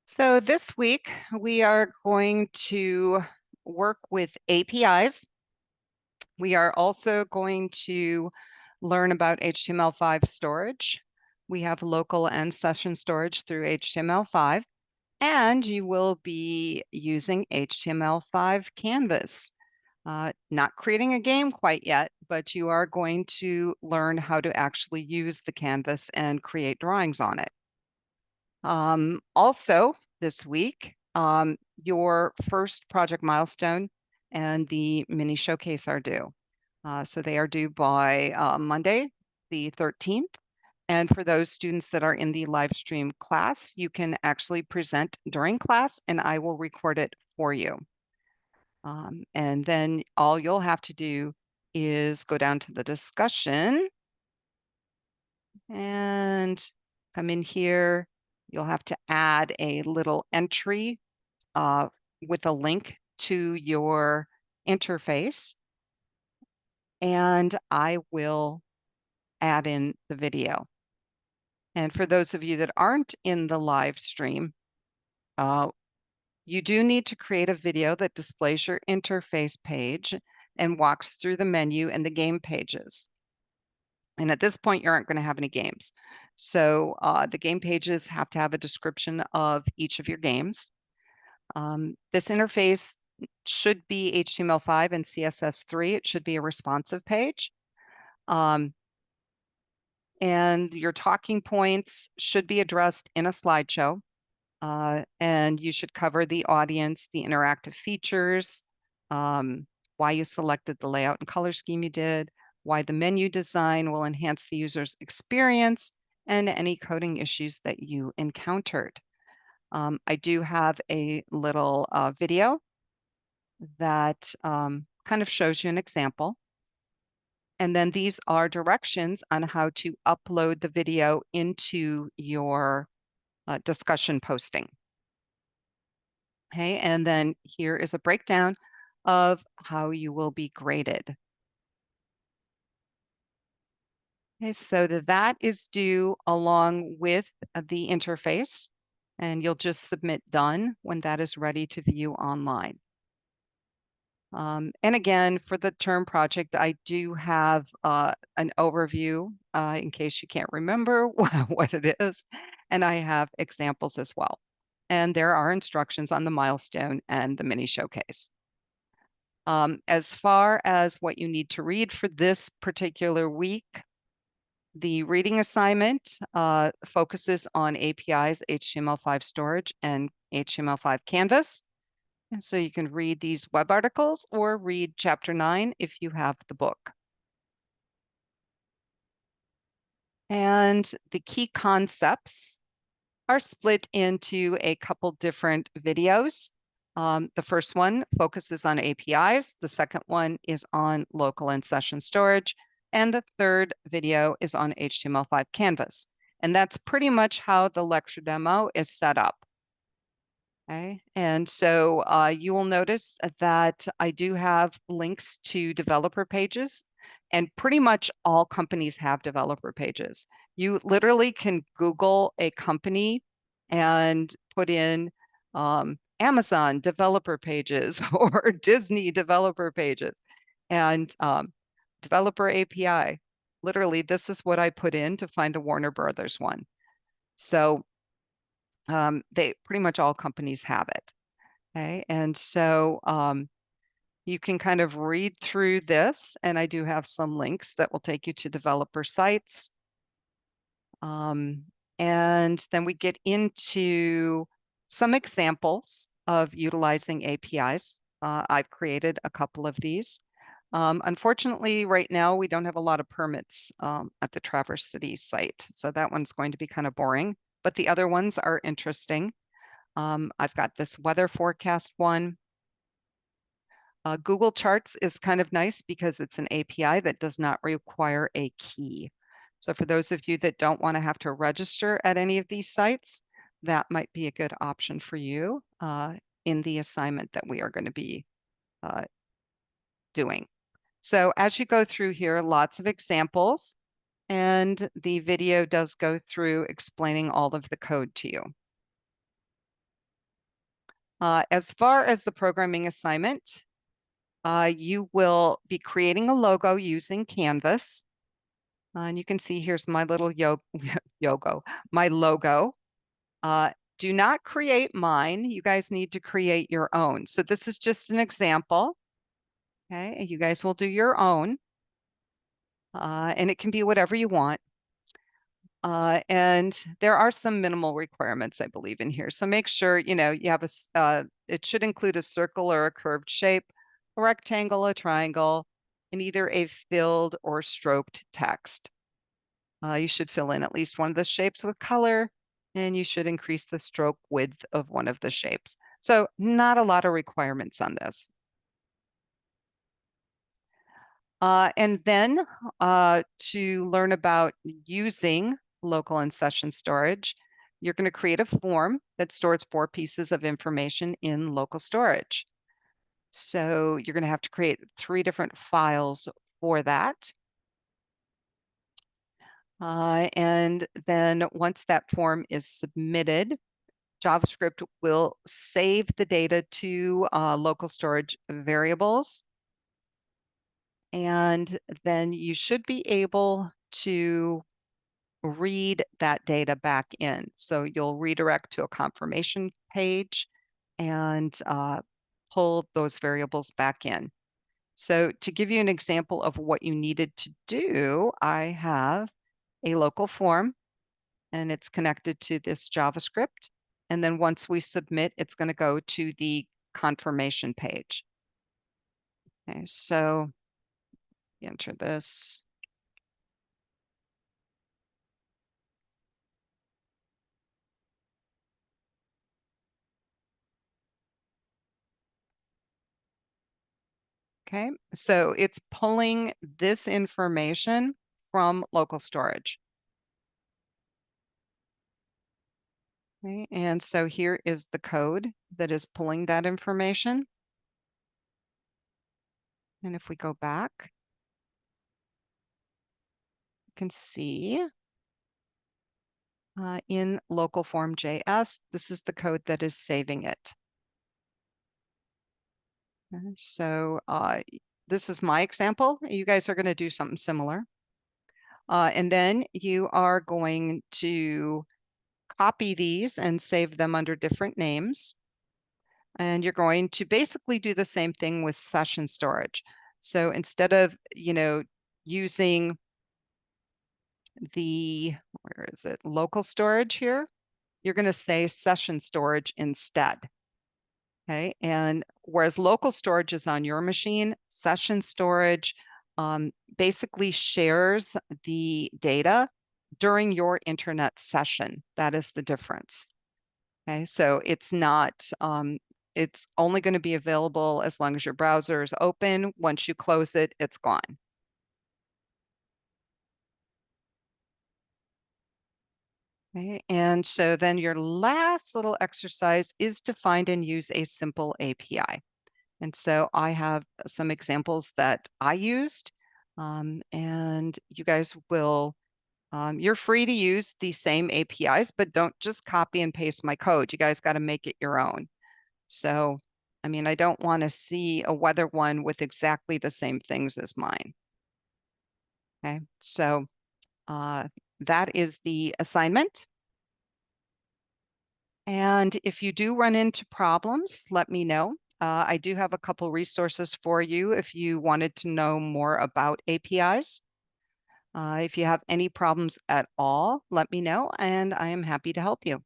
So this week we are going to work with APIs. We are also going to learn about HTML5 storage. We have local and session storage through HTML5, and you will be using HTML5 Canvas. Not creating a game quite yet, but you are going to learn how to actually use the canvas and create drawings on it. Also, this week, your first project milestone and the mini showcase are due. So they are due by Monday, the 13th. And for those students that are in the live stream class, you can actually present during class and I will record it for you. And then all you'll have to do is go down to the discussion and come in here. You'll have to add a little entry with a link to your interface, and I will add in the video. And for those of you that aren't in the live stream, you do need to create a video that displays your interface page and walks through the menu and the game pages. And at this point, you aren't going to have any games. So the game pages have to have a description of each of your games. This interface should be HTML5 and CSS3. It should be a responsive page. And your talking points should be addressed in a slideshow. And you should cover the audience, the interactive features, why you selected the layout and color scheme you did, why the menu design will enhance the user's experience, and any coding issues that you encountered. I do have a little video that kind of shows you an example. And then these are directions on how to upload the video into your discussion posting. Okay, and then here is a breakdown of how you will be graded. Okay, so that is due along with the interface, and you'll just submit done when that is ready to view online. And again, for the term project, I do have an overview in case you can't remember what it is, and I have examples as well. And there are instructions on the milestone and the mini showcase. As far as what you need to read for this particular week, the reading assignment focuses on APIs, HTML5 storage, and HTML5 Canvas. And so you can read these web articles or read chapter 9 if you have the book. And the key concepts are split into a couple different videos. The first one focuses on APIs. The second one is on local and session storage. And the third video is on HTML5 Canvas. And that's pretty much how the lecture demo is set up. Okay, and so you will notice that I do have links to developer pages, and pretty much all companies have developer pages. You literally can Google a company and put in Amazon developer pages or Disney developer pages and developer API. Literally, this is what I put in to find the Warner Brothers one. So they pretty much all companies have it. Okay, and so you can kind of read through this, and I do have some links that will take you to developer sites. And then we get into some examples of utilizing APIs. I've created a couple of these. Unfortunately, right now, we don't have a lot of permits at the Traverse City site, so that one's going to be kind of boring, but the other ones are interesting. I've got this weather forecast one. Google Charts is kind of nice because it's an API that does not require a key. So for those of you that don't want to have to register at any of these sites, that might be a good option for you in the assignment that we are going to be doing. So as you go through here, lots of examples, and the video does go through explaining all of the code to you. As far as the programming assignment, you will be creating a logo using Canvas. And you can see here's my little my logo. Do not create mine. You guys need to create your own. So this is just an example. Okay, you guys will do your own. And it can be whatever you want. And there are some minimal requirements, I believe, in here. So make sure, you have it should include a circle or a curved shape, a rectangle, a triangle, and either a filled or stroked text. You should fill in at least one of the shapes with color, and you should increase the stroke width of one of the shapes. So not a lot of requirements on this. And then to learn about using local and session storage, you're going to create a form that stores 4 pieces of information in local storage. So you're going to have to create 3 different files for that. And then once that form is submitted, JavaScript will save the data to local storage variables. And then you should be able to read that data back in. So you'll redirect to a confirmation page and pull those variables back in. So to give you an example of what you needed to do, I have a local form and it's connected to this JavaScript. And then once we submit, it's going to go to the confirmation page. Okay, so enter this. Okay, so it's pulling this information from local storage. Okay, and so here is the code that is pulling that information. And if we go back, you can see in local form.js, this is the code that is saving it. Okay, so this is my example. You guys are going to do something similar. And then you are going to copy these and save them under different names. And you're going to basically do the same thing with session storage. So instead of, using where is it, local storage here, you're going to say session storage instead. Okay, and whereas local storage is on your machine, session storage basically shares the data during your internet session. That is the difference. Okay, so it's not, it's only going to be available as long as your browser is open. Once you close it, it's gone. Okay, and so then your last little exercise is to find and use a simple API. And so I have some examples that I used, and you guys will, you're free to use the same APIs, but don't just copy and paste my code. You guys got to make it your own. So, I mean, I don't want to see a weather one with exactly the same things as mine. Okay, so that is the assignment. And if you do run into problems, let me know. I do have a couple resources for you if you wanted to know more about APIs. If you have any problems at all, let me know, and I am happy to help you.